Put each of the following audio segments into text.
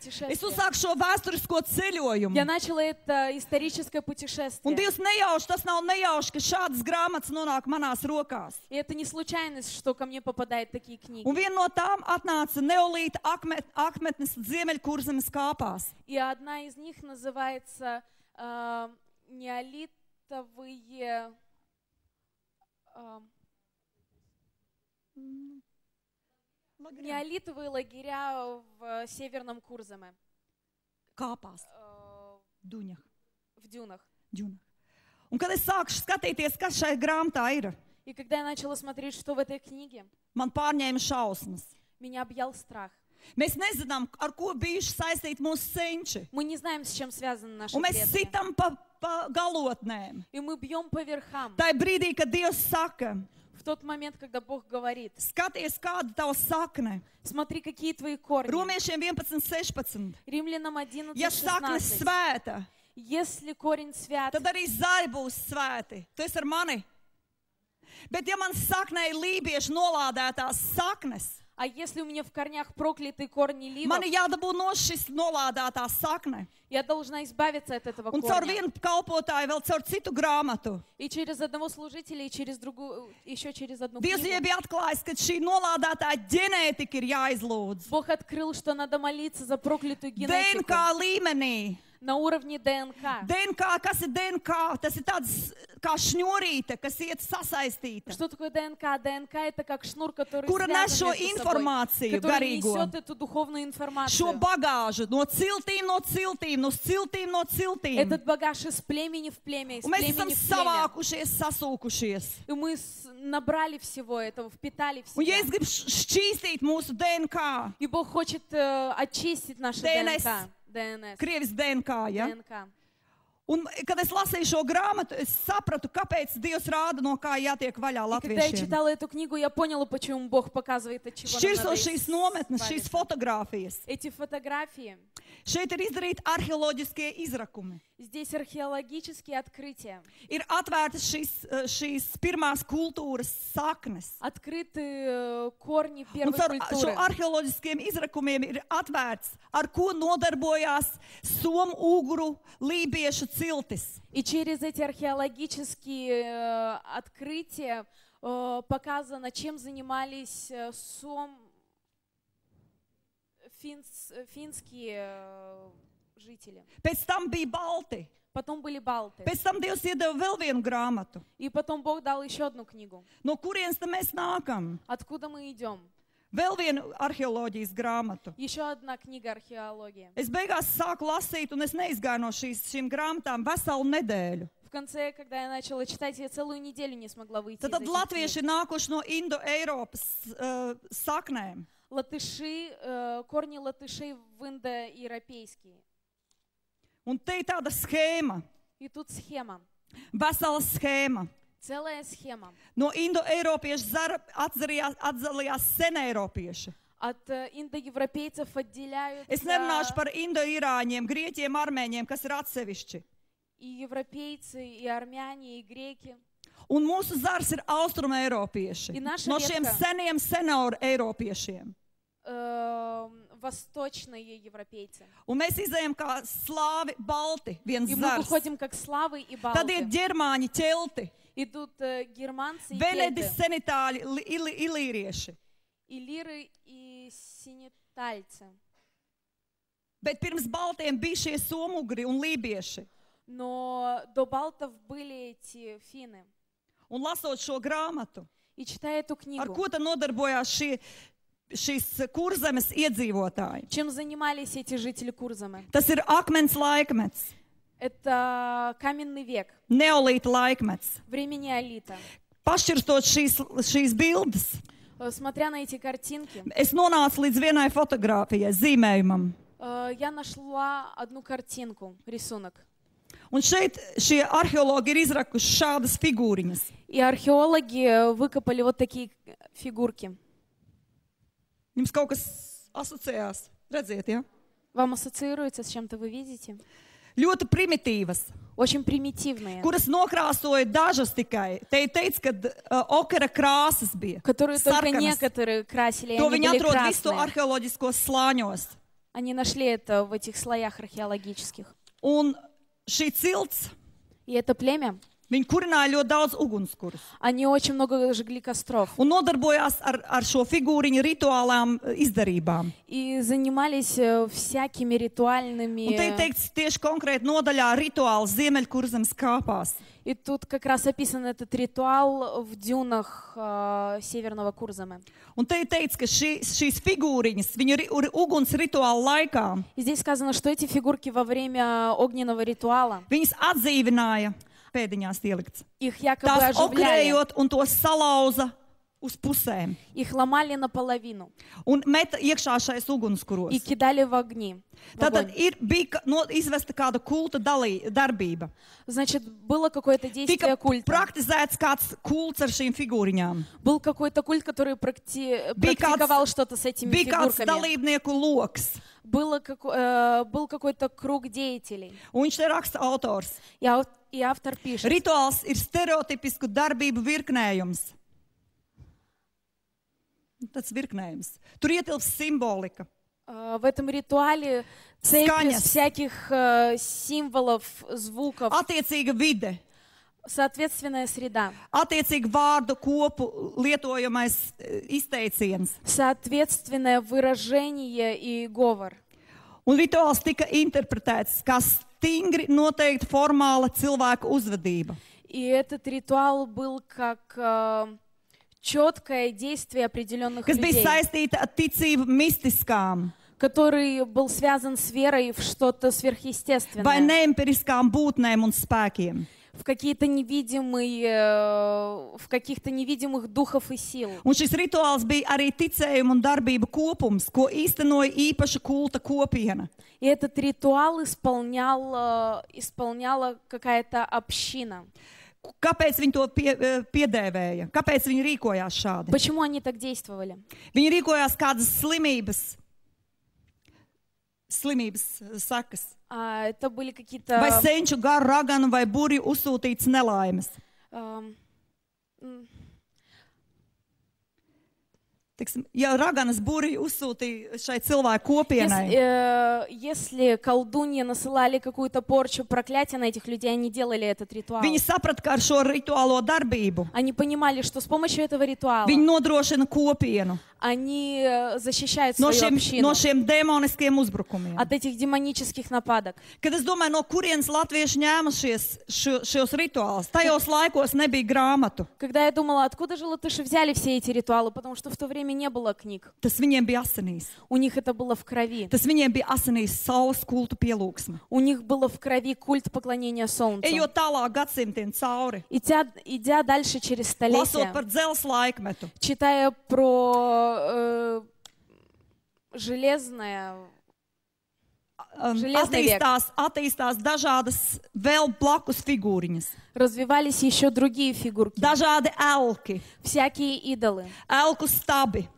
путешествие. Es uzsāku šo vēsturisko ceļojumu. Я начала это историческое Un путешествие. Dievs nejauši, tas nav nejauši, ka šādas grāmatas nonāk manās rokās. И это не случайность, что ко мне попадают такие книги. Un viena no tām atnāca neolīta akmetnes Ziemeļkurzemes kāpās. И одна из них называется неолитовые... Неолитовые лагеря в северном Курзаме. Kāpās, duņах, В дюнах. ģunах. Un kad es sāku skatīties, kas šai grāmatā ir, И когда я начала смотреть, что в этой книге, man pārņēma šausmas. меня объял страх. Mēs nezinām, ar ko bijuši saistīti mūsu senči. Мы не знаем, с чем связаны наши Un mēs предки. sitam pa galotnēm. И мы бьем по верхам. Tā ir brīdī, kad Dievs saka, В tот момент, когда Бог говорит, skaties, kāda tava sakne. смотри, какие твои корни. Romiešiem 11:16. Римлянам 11, Ja sakne 16. svēta, Если корень свят, tad arī zari būs svēti. Tu esi ar mani. Bet ja man saknē ir lībiešu nolādētās saknes, а если у меня в корнях проклятые корни ливов, man ir jādabū no šis nolādētā sakne. я должна избавиться от этого Un caur корня. vienu kalpotāju vēl caur citu grāmatu. И через одного служителя, и через другую, еще через одну Dievs книгу. bija atklājis, ka šī nolādētā ģenētika ir jāizlūdz. Bог открыл, что надо молиться за проклятую генетику DNK līmenī. на уровне ДНК. DNK, kas ir DNK? Tas ir tāds kā šņurīte, kas iet sasaistīta. Что такое ДНК? ДНК это как шнур, который Kura nes связан šo между собой, informāciju который garīgo, несет эту духовную šo информацию. bagāžu no ciltīm, no ciltīm. Этот багаж из племени в племя, из Un mēs esam племени в племя. savākušies, sasūkušies. И мы набрали всего этого, впитали в Un ja себя. es gribu šķīstīt mūsu DNK, И Бог хочет очистить наше DNS. ДНК. ДНС. Krievis DNK, ja? ДНК. Un, kad es lasīju šo grāmatu, es sapratu, kāpēc Dievs rāda, no kā jātiek vaļā И когда я latviešiem. читала эту книгу, я поняла, почему Бог показывает, от чего нам Šķirso надо šīs nometnes, šīs избавиться. fotogrāfijas. Эти фотографии, Šeit ir izdarīti arheoloģiskie izrakumi. здесь археологические открытия. Ir atvērtas šīs pirmās kultūras saknes. Открыты корни Un первой caur šo культуры. arheoloģiskiem izrakumiem ir atvērts, ar ko nodarbojās Somu, Ugru, Lībiešu ciltis. И через эти археологические открытия показано, чем занимались финские жители. Pēc tam bija Balti. Потом были балты. Pēc tam Dievs iedeva vēl vienu grāmatu. И потом Бог дал еще одну книгу. No kurienes tad mēs nākam? Откуда мы идем? Vēl vienu arheoloģijas grāmatu. Еще одна книга археологии. Es beigās sāku lasīt, un es neizgāju no šīm grāmatām veselu nedēļu. В конце, когда я начала читать, я целую неделю не смогла выйти из Tad этих latvieši книг. ir nākuši no Indo-Eiropas saknēm. Латыши, корни латышей в индоевропейские. Un te ir tāda schēma, И тут схема, vesela schēma. целая схема. No Indo-Eiropiešu atdalījās seneiropieši. От индоевропейцев отделяются Es nerunāšu par Indo-Irāņiem, Grieķiem, Armēņiem, kas ir atsevišķi. и европейцы, и армяне, и греки. Un mūsu zars ir austrumeiropieši. I naša No šiem vietka. seniem senioru eiropiešiem. Восточные европейцы. Un mēs izējām kā slāvi balti, viens И мы zars. выходим как славы и Tad ir балты. ģermāņi ķelti, Идут германцы и venedi кельты, senitāļi, ilīrieši. и лиры, и синетальцы. Bet pirms baltiem bija šie somugri un lībieši. Но до балтов были эти финны. Un lasot šo grāmatu, И читая эту ar книгу, ko tad nodarbojās šīs kurzemes iedzīvotāji? чем занимались эти жители Курзамы? Tas ir akmens laikmets, Это каменный век, neolīta laikmets. время неолита. Pašķirstot šīs bildes, Смотря на эти картинки, es nonācu līdz vienai fotogrāfijai, zīmējumam. я нашла одну картинку, рисунок. Un šeit šie arheologi ir izrakuši šādas figūriņas. И археологи выкопали вот такие фигурки. Jums kaut kas asociējās, redziet, ja? Вам ассоциируется с чем-то, вы видите? Ļoti primitīvas, Очень примитивные, kuras nokrāsoja dažas tikai. Te ir teikts, ka okera krāsas bija. которые только Sarkanas. некоторые красили, и To они viņi были atrod visu to красные. arheoloģiskos slāņos. Они нашли это в этих слоях археологических. Un šī cilts, И это племя, viņi kurināja ļoti daudz ugunskurus. они очень много жгли костров. Un nodarbojās ar šo figūriņu rituālām izdarībām. И занимались всякими Un te ir ритуальными... teikts tieši konkrēti nodaļā rituāls Ziemeļkurzemes kāpās. И тут как раз описан этот ритуал в дюнах Северного Курзама. Un te ir teikts, ka šīs figūriņas, viņu uguns rituāla laikā, И здесь сказано, что эти фигурки во время огненного ритуала, viņas atdzīvināja, pēdiņās ielikts, их якобы tās оживляли, okrējot un tos salauza uz pusēm. их ломали наполовину Un meta iekšā šais ugunskuros. и кидали в огни. В Tātad огонь. bija izvesta kāda kulta darbība. Значит, было какое-то действие Tika культа. praktizēts kāds kults ar šīm figūriņām. Был какой-то культ, который практиковал что-то с этими Bija kāds фигурками. dalībnieku loks. Был какой-то круг деятелей. Un viņš te raksta autors. И автор пишет. Rituāls ir stereotipisku darbību virknējums. Tas virknējums. Tur ietilpst simbolika. В этом ритуале цепь из Сканяс. всяких символов, звуков, Attiecīga vide. соответственная среда, Attiecīgi vārdu kopu lietojamais izteiciens. соответственное выражение и говор. Un rituāls tika interpretēts kā stingri noteikti formāla cilvēka uzvedība. И этот ритуал был как четкое действие определенных Kas bija людей, saistīta ar ticību mistiskām который был связан с верой в что-то vai сверхъестественное, neempiriskām būtnēm un spēkiem. в каких-то невидимых духов и сил. Un šis rituāls bija arī ticējuma un darbība kopums, ko īstenoja īpaša kulta kopiena. И этот ритуал исполняла какая-то община. Kāpēc viņi to piedēvēja? Kāpēc viņi rīkojās šādi? Почему они так действовали? Viņi rīkojās kādas slimības sakas. Это были какие-то... Vai senču garu raganu vai burju uzsūtītas nelaimes. м, Tiksim, ja raganas burju uzsūtīja šai cilvēku kopienai, Если колдуньи насылали какую-то порчу, проклятие на этих людей, они делали этот ритуал. viņi saprata, ka ar šo rituālo darbību Они понимали, что с помощью этого ритуала viņi nodrošina kopienu они защищают no свою šiem общину demoniskiem uzbrukumiem. от этих демонических нападок. Kad es domāju, no kurienes latvieši ņēmušies šos rituālus, tajos laikos nebija grāmatu. Когда я думала, откуда же латыши взяли все эти ритуалы, потому что в то время не было книг. Tas viņiem bija asinīs. У них это было в крови. Tas viņiem bija asinīs saules kultu pielūgsme. У них было в крови культ поклонения солнцу. Ejot tālāk gadsimtiem cauri, Идя дальше через lasot par столетия, dzelzs laikmetu, читая про железный век, attīstās dažādas vēl blakus figūriņas, развивались еще другие фигурки, dažādi elki, всякие идолы, elku stabi,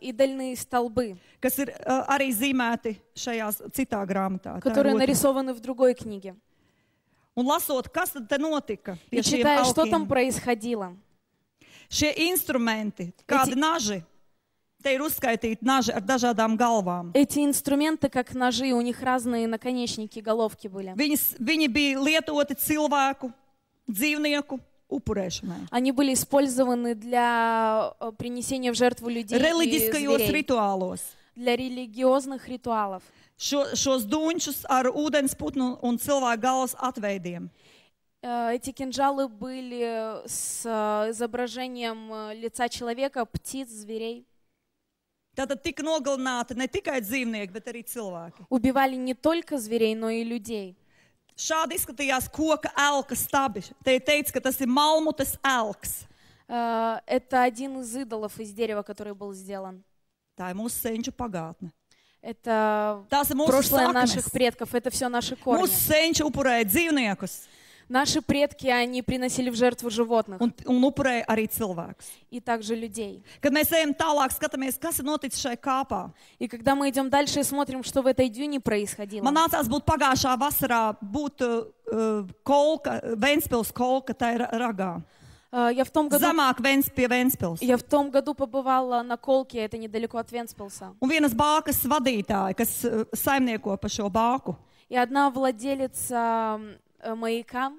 идольные столбы, kas ir arī zīmēti šajā citā grāmatā. Tā ir которые otra. нарисованы в другой книге. Un lasot, kas tad te notika pie И šiem читая, что там elkiem. происходило. Šie instrumenti, kādi naži, te ir uzskaitīti naži ar dažādām galvām. Эти инструменты, как ножи, у них разные наконечники, головки были. Viņi bija lietoti cilvēku, dzīvnieku upurēšanai. Они были использованы для принесения в жертву людей и Reliģiskajos зверей, rituālos. для религиозных ритуалов. Šos duņšus ar ūdensputnu un cilvēku galvas atveidiem. Эти кинжалы были с изображением лица человека, птиц, зверей. Tātad tika nogalināti ne tikai dzīvnieki, bet arī cilvēki. Убивали не только зверей, но и людей. Šādi izskatījās koka elka stabi. Te ir teikts, ka tas ir malmutes elks. Это один из идолов из дерева, который был сделан. Tā ir mūsu senču pagātne. Это Tās ir mūsu прошлое saknes. наших предков, это все наши корни. Mūsu senči upurēja dzīvniekus Наши предки, они приносили в жертву животных un upurēja arī cilvēkus. и также людей. Kad mēs ejam tālāk, skatāmies, kas ir noticis šai kāpā. И когда мы идем дальше и смотрим, что в этой дюне происходило, Man nācās būt pagājušā vasarā, būt kolka, Ventspils kolka, tā ir ragā. Я в том году Zemāk pie Ventspils. Я в том году побывала на Колке, это недалеко от Вентспилса. Un vienas bākas vadītāja, kas saimnieko par šo bāku, И одна владелица маяка,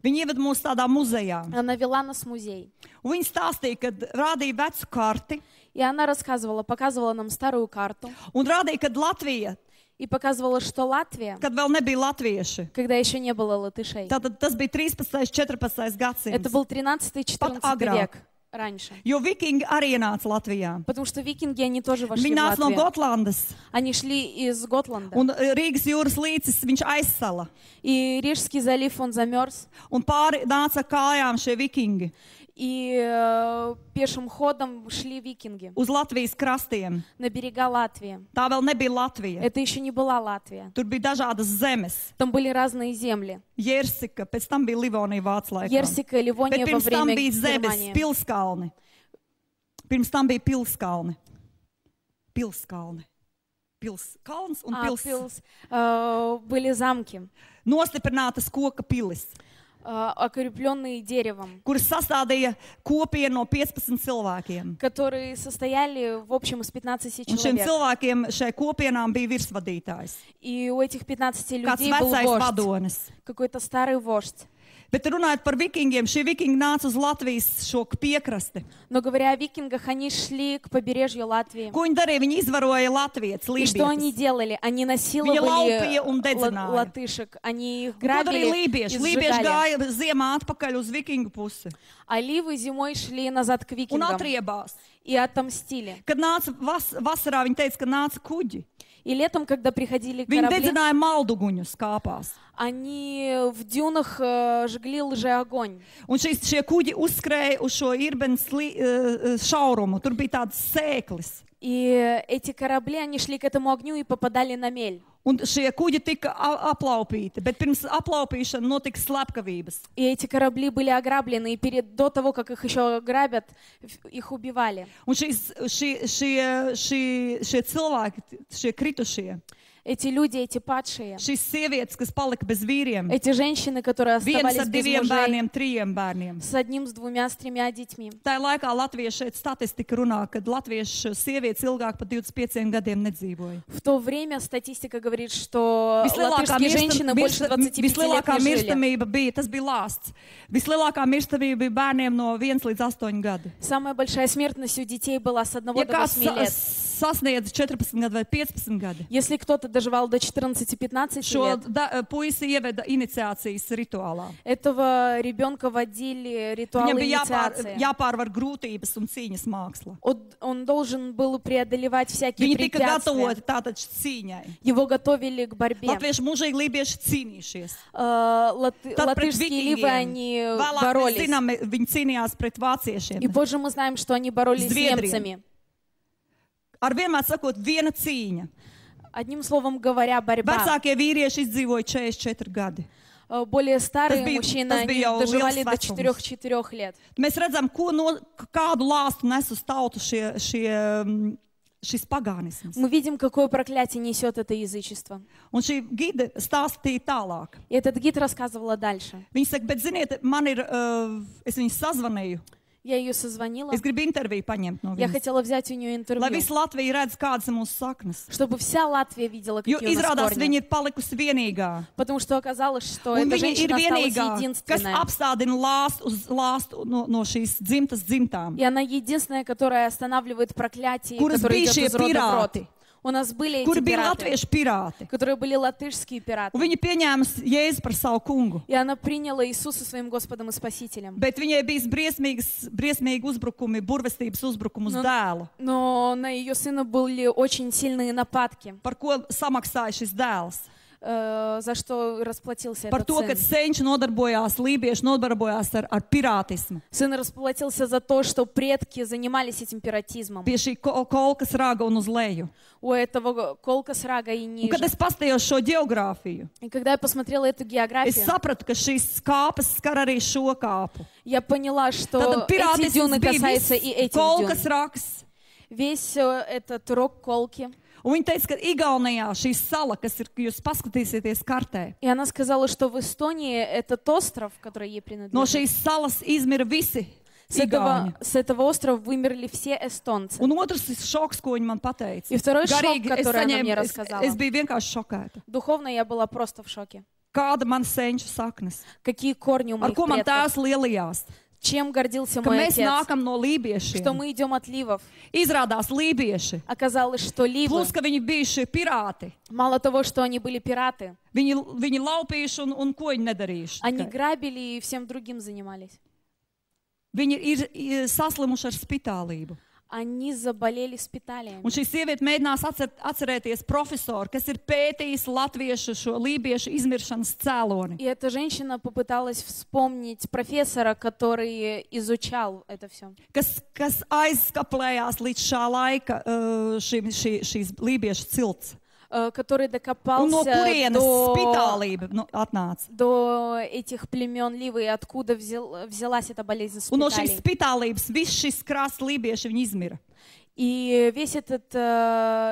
viņa ieved mūs tādā muzejā. она вела нас в музей. Un viņa stāstīja, ka rādīja vecu karti И она рассказывала, показывала нам старую карту. un rādīja, ka Latvija, И показывала, что Латвия, kad vēl nebija latvieši, когда еще не было латышей, tātad tas bija 13. 14. это gadsimts. был 13-14 agrāk. век раньше. Jo vikingi arī ienāca Latvijā. Потому что викинги, они тоже вошли Viņi в nāca no Латвию. Gotlandes, Они шли из Готланда. un Rīgas jūras līcis viņš aizsala. И Рижский залив, он замерз. Un pāri nāca kājām šie vikingi И пешим ходом шли викинги uz Latvijas krastiem. на берега Латвии. Tā vēl nebija Latvija. Это еще не была Латвия. Tur bija dažādas zemes. Там были разные земли. Jersika, pēc tam bija Livonija Vācu laikā. Ерсика, Ливония Bet во pirms tam время bija zemes, Германии. pilskalni. Pirms tam bija pilskalni. Pilskalni. Kalns un pils. Были замки, Nostiprinātas koka pilis, окрепленные деревом, kuras sastādīja kopienu no 15 cilvēkiem. которые состояли в общем из 15 Un šiem человек. cilvēkiem šai kopienām bija virsvadītājs. И у этих 15 Kāds людей был vecais вождь, vadonis. какой-то старый вождь. Bet runājot par vikingiem, šie vikingi nāca uz Latvijas šo piekrasti. Но говоря о викингах, они шли к побережью Латвии. Ko viņi darīja? Viņi izvaroja Latvijas И что они lībietis. делали? Они Viņa насиловали laupīja un dedzināja. латышек, они их Un ko darīja грабили и lībieši? Lībieši сжигали. gāja ziemā atpakaļ uz vikingu pusi А ливы зимой шли назад к un викингам atriebās. и отомстили. Kad nāca vasarā, viņi teica, ka nāca kuģi. И летом, когда приходили Viņi корабли, dedzināja malduguņus kāpās. они в дюнах жгли лжеогонь. Un šie kuģi uzskrēja uz šo īrbenes šaurumu. Tur bija tāds sēklis. И эти корабли, они шли к этому огню и попадали на мель. Un šie kuģi tika aplaupīti, bet pirms aplaupīšana notika slepkavības. И эти корабли были ограблены, и до того, как их еще грабят, их убивали. Un šie cilvēki, šie kritušie, Эти люди, эти падшие, šīs sievietes, kas palika bez vīriem, эти женщины, которые viens оставались ar без 2 мужей, bērniem, 3 bērniem. с одним, с двумя, с тремя детьми. Tā laikā latvieši šeit statistika runā, ka latviešu sievietes ilgāk par 25 gadiem nedzīvoja. В то время статистика говорит, что латышские женщины больше 25 лет Vislielākā не жили. mirstamība bija, tas bija lāsts. Vislielākā mirstamība bija bērniem no 1 līdz 8 gadu. Самая большая смертность у детей была с 1 Ja до kāds 8 лет. sasniedz 14 gadu vai 15 gadu, Если кто-то доживал до 14-15 šo лет, puisi ieveda iniciācijas rituālā. этого ребенка водили ритуалы Viņam bija инициации. jāpārvar grūtības un cīņas māksla. Он должен был преодолевать всякие Viņi tika препятствия. gatavoti tātad cīņai. Его готовили к борьбе. Latvieši mūžīgi lībieši cīnījušies. Tad pret Латышские ливы, vikingiem. они Vēlāk mēs боролись. zinām, viņi cīnījās pret vāciešiem. И позже мы знаем, что они боролись с Зviedriem. немцами. Ar vienmēr sakot, viena cīņa. Одним словом говоря, борьба. Vecākie vīrieši izdzīvoja 44 gadi. Более старые Tas bija- мужчины, tas они bija jau доживали liels до vecums. 4 лет. Mēs redzam, kādu lāstu nes uz tautu šis pagānisms. Мы видим, какое проклятие несет это язычество. Un šī gide stāstīja tālāk. И этот гид рассказывала дальше. Viņa saka, bet ziniet, man ir, es viņu sazvanīju. Я ее созвонила. Es gribu interviju paņemt no Я viņas. хотела взять у нее Lai интервью, visa Latvija redz, kādas ir mūsu saknes. чтобы вся Латвия видела, Jo какие у нас izrādās, корни. viņa ir palikusi vienīgā. Потому что оказалось, что Un эта viņa ir женщина осталась vienīgā, kas единственная. apstādina lāstu uz lāstu no šīs dzimtas dzimtām. И она единственная, которая останавливает проклятие, Kuras которое bija идет šie из рода в род. pirāti, У нас были kuri эти bija пираты, latviešu pirāti. которые были латышские пираты. Un viņa pieņēma Jēzu par savu kungu. И она приняла Иисуса своим Господом и Спасителем. Bet viņai bija briesmīgi uzbrukumi, burvestības uzbrukumi uz Nu, dēlu, Но на ее сына были очень сильные нападки, par ko samaksāja šis dēls. за что расплатился Par этот to, ka сын. senči nodarbojās, lībieši nodarbojās ar pirātismu. Сын расплатился за то, что предки занимались этим пиратизмом. Pie šī kolkas raga un uz leju. У этого колка с рага и Un, kad ниже. es pastījos šo geogrāfiju, И когда я посмотрела эту es географию, sapratu, ka šīs kāpes skar arī šo kāpu. я поняла, что Tātad эти дюны pirātisms bija касаются и viss этих kolkas дюн. raks. Весь этот рог колки. Un viņa teica, ka Igaunijā šī sala, kas ir, jūs paskatīsieties kartē, И она сказала, что в Эстонии этот остров, который ей no принадлежит, šīs salas izmira visi с Igauni. этого острова вымерли все эстонцы. Un otrs šoks, ko viņa man pateica. И второй шок, Garīgi который она мне es рассказала. biju vienkārši šokēta. Духовно я была просто в шоке. Kāda man senču saknes? Какие корни у Ar моих ko man предков. tēvs lielījās? Чем гордился Ka мой mēs отец. nākam no Что lībiešiem. мы идем от ливов. Izrādās lībieši. Оказалось, что ливы, Plus, ka viņi bijuši pirāti. мало того, что они были пираты, Viņi laupījuši un ko viņi nedarījuši. они tikai. грабили и всем другим занимались. Viņi ir saslimuši ar spitālību. Они заболели спиталиями. Un šī sieviete mēģinās atcerēties profesoru, kas ir pētījis latviešu šo lībiešu izmiršanas cēloni. И эта женщина попыталась вспомнить профессора, который изучал это все. Kas aizskaplējās līdz šā laika šīs lībiešu cilts. Который Un no докопался kurienes spitālība atnāca. до этих племен Ливы, и откуда взялась эта болезнь Un no šīs спиталий. spitālības viss šis krāsts lībieši viņi izmira. И весь этот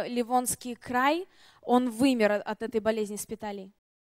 Ливонский край, он вымер от этой болезни спиталий.